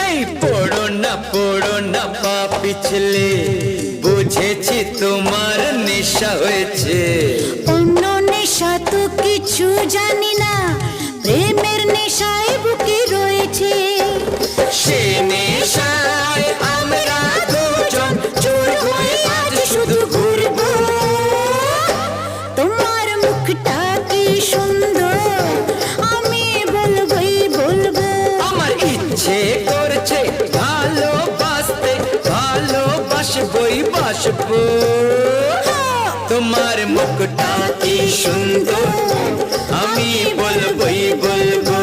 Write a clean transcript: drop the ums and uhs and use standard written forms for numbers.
এই পড়ো না পা পিছলে, বুঝেছি তোমার নেশা হয়েছে। অন্য নেশা তো কিছু জানি না, প্রেমের নেশায় বুকে রয়েছে। সে নেশায় আমরা দুজন চোর হয়ে আজ শুধু ঘুরবো। তোমার মুখটা কি সুন্দর, আমি বলবোই বলবো। আমার ইচ্ছে করছে ভালোবাসতে, ভালোবাসবই বাসবো। তোমার মুখটা কি সুন্দর, আমি বলবোই বলবো।